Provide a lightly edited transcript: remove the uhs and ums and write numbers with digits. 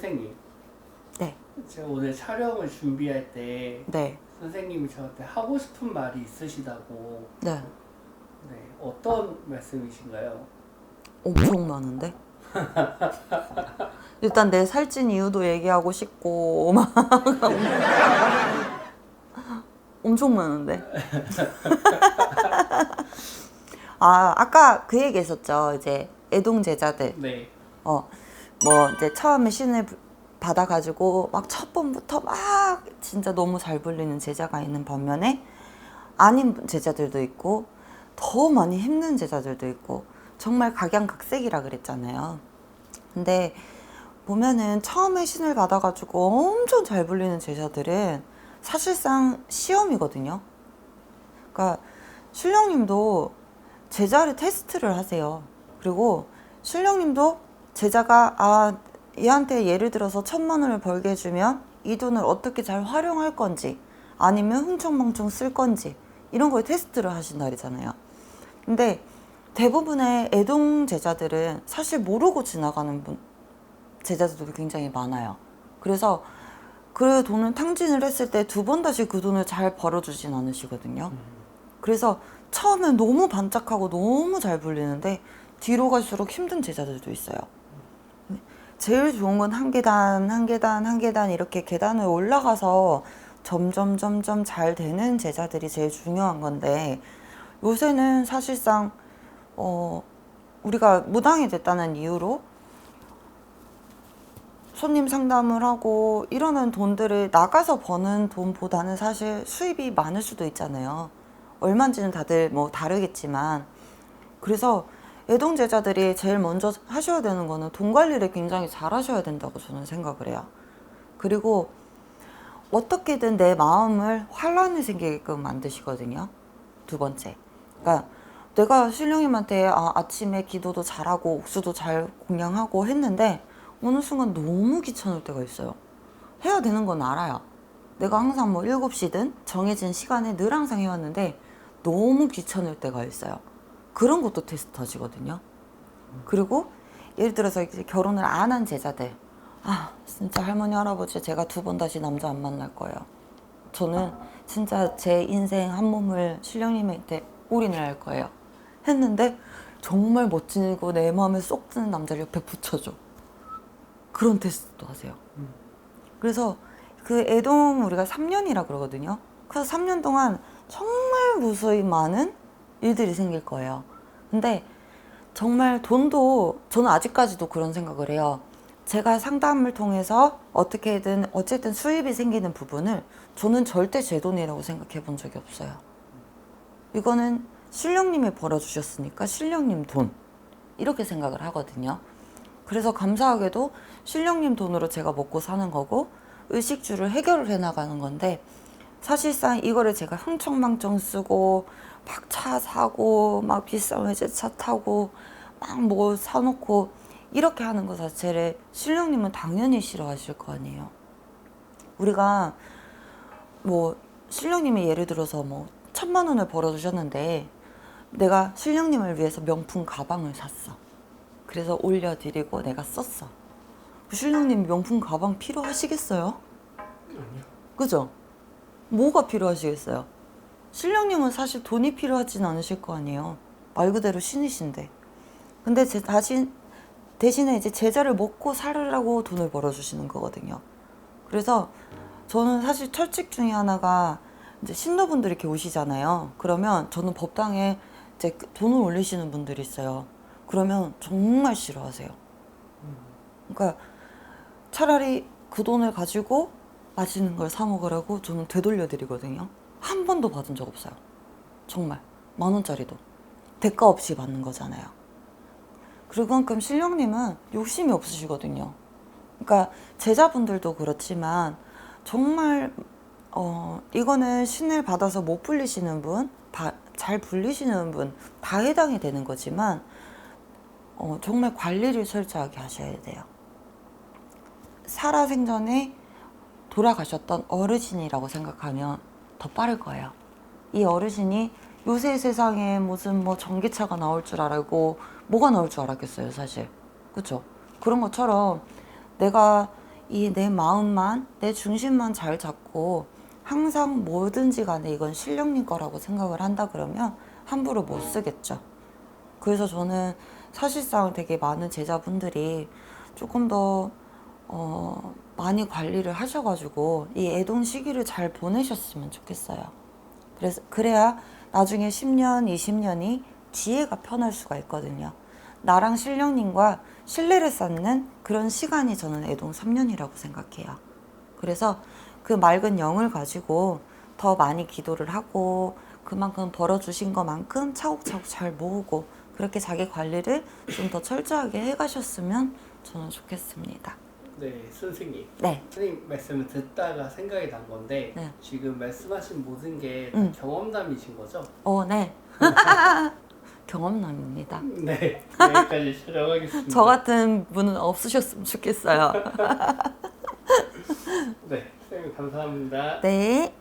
선생님, 네. 제가 오늘 촬영을 준비할 때 네. 선생님이 저한테 하고 싶은 말이 있으시다고. 네. 네, 어떤 말씀이신가요? 엄청 많은데? 일단 내 살찐 이유도 얘기하고 싶고 막 엄청 많은데. 아까 그 얘기 했었죠. 이제 애동 제자들. 네. 뭐 이제 처음에 신을 받아가지고 막 첫 번부터 막 진짜 너무 잘 불리는 제자가 있는 반면에 아닌 제자들도 있고 더 많이 힘든 제자들도 있고 정말 각양각색이라 그랬잖아요. 근데 보면은 처음에 신을 받아가지고 엄청 잘 불리는 제자들은 사실상 시험이거든요. 그러니까 신령님도 제자를 테스트를 하세요. 그리고 신령님도 제자가 얘한테 예를 들어서 1,000만 원을 벌게 해주면 이 돈을 어떻게 잘 활용할 건지 아니면 흥청망청 쓸 건지 이런 거에 테스트를 하신 날이잖아요. 근데 대부분의 애동 제자들은 사실 모르고 지나가는 제자들도 굉장히 많아요. 그래서 그 돈을 탕진을 했을 때 2번 다시 그 돈을 잘 벌어주진 않으시거든요. 그래서 처음엔 너무 반짝하고 너무 잘 불리는데 뒤로 갈수록 힘든 제자들도 있어요. 제일 좋은 건 한 계단 한 계단 한 계단 이렇게 계단을 올라가서 점점 잘 되는 제자들이 제일 중요한 건데 요새는 사실상 우리가 무당이 됐다는 이유로 손님 상담을 하고 이러는 돈들을 나가서 버는 돈보다는 사실 수입이 많을 수도 있잖아요. 얼마인지는 다들 뭐 다르겠지만 그래서 애동 제자들이 제일 먼저 하셔야 되는 거는 돈 관리를 굉장히 잘 하셔야 된다고 저는 생각을 해요. 그리고 어떻게든 내 마음을 환란이 생기게끔 만드시거든요. 2번째. 그러니까 내가 신령님한테 아침에 기도도 잘하고 옥수도 잘 공양하고 했는데 어느 순간 너무 귀찮을 때가 있어요. 해야 되는 건 알아요. 내가 항상 뭐 7시든 정해진 시간에 늘 항상 해왔는데 너무 귀찮을 때가 있어요. 그런 것도 테스트 하시거든요. 그리고 예를 들어서 이제 결혼을 안 한 제자들, 진짜 할머니 할아버지 제가 2번 다시 남자 안 만날 거예요. 저는 진짜 제 인생 한 몸을 신령님한테 올인을 할 거예요. 했는데 정말 멋지고 내 마음에 쏙 드는 남자를 옆에 붙여줘. 그런 테스트도 하세요. 그래서 그 애동 우리가 3년이라 그러거든요. 그래서 3년 동안 정말 무수히 많은 일들이 생길 거예요. 근데 정말 돈도 저는 아직까지도 그런 생각을 해요. 제가 상담을 통해서 어쨌든 수입이 생기는 부분을 저는 절대 제 돈이라고 생각해 본 적이 없어요. 이거는 신령님이 벌어주셨으니까 신령님 돈 이렇게 생각을 하거든요. 그래서 감사하게도 신령님 돈으로 제가 먹고 사는 거고 의식주를 해결을 해나가는 건데 사실상 이거를 제가 흥청망청 쓰고 막 차 사고 막 비싼 외제차 타고 막 뭐 사놓고 이렇게 하는 거 자체를 신령님은 당연히 싫어하실 거 아니에요. 우리가 뭐 신령님이 예를 들어서 뭐 1,000만 원을 벌어주셨는데 내가 신령님을 위해서 명품 가방을 샀어. 그래서 올려드리고 내가 썼어. 신령님 명품 가방 필요하시겠어요? 아니요. 그죠? 뭐가 필요하시겠어요? 신령님은 사실 돈이 필요하진 않으실 거 아니에요. 말 그대로 신이신데. 근데 대신에 이제 제자를 먹고 살으라고 돈을 벌어주시는 거거든요. 그래서 저는 사실 철칙 중에 하나가 이제 신도분들이 이렇게 오시잖아요. 그러면 저는 법당에 이제 돈을 올리시는 분들이 있어요. 그러면 정말 싫어하세요. 그러니까 차라리 그 돈을 가지고 맛있는 걸 사 먹으라고 저는 되돌려 드리거든요. 한 번도 받은 적 없어요. 정말 10,000원짜리도 대가 없이 받는 거잖아요. 그만큼 신령님은 욕심이 없으시거든요. 그러니까 제자분들도 그렇지만 정말 이거는 신을 받아서 못 불리시는 분, 잘 불리시는 분 다 해당이 되는 거지만 정말 관리를 철저하게 하셔야 돼요. 살아생전에 돌아가셨던 어르신이라고 생각하면 더 빠를 거예요. 이 어르신이 요새 세상에 무슨 뭐 전기차가 나올 줄 알고 뭐가 나올 줄 알았겠어요, 사실. 그쵸? 그런 것처럼 내가 이 내 마음만, 내 중심만 잘 잡고 항상 뭐든지 간에 이건 신령님 거라고 생각을 한다 그러면 함부로 못 쓰겠죠. 그래서 저는 사실상 되게 많은 제자분들이 조금 더 많이 관리를 하셔가지고 이 애동 시기를 잘 보내셨으면 좋겠어요. 그래야 나중에 10년, 20년이 지혜가 편할 수가 있거든요. 나랑 신령님과 신뢰를 쌓는 그런 시간이 저는 애동 3년이라고 생각해요. 그래서 그 맑은 영을 가지고 더 많이 기도를 하고 그만큼 벌어주신 것만큼 차곡차곡 잘 모으고 그렇게 자기 관리를 좀 더 철저하게 해가셨으면 저는 좋겠습니다. 네, 선생님. 네. 선생님 말씀을 듣다가 생각이 난 건데 네. 지금 말씀하신 모든 게 경험담이신 거죠? 네. 경험남입니다. 네, 여기까지 촬영하겠습니다. 저 같은 분은 없으셨으면 좋겠어요. 네, 선생님 감사합니다. 네.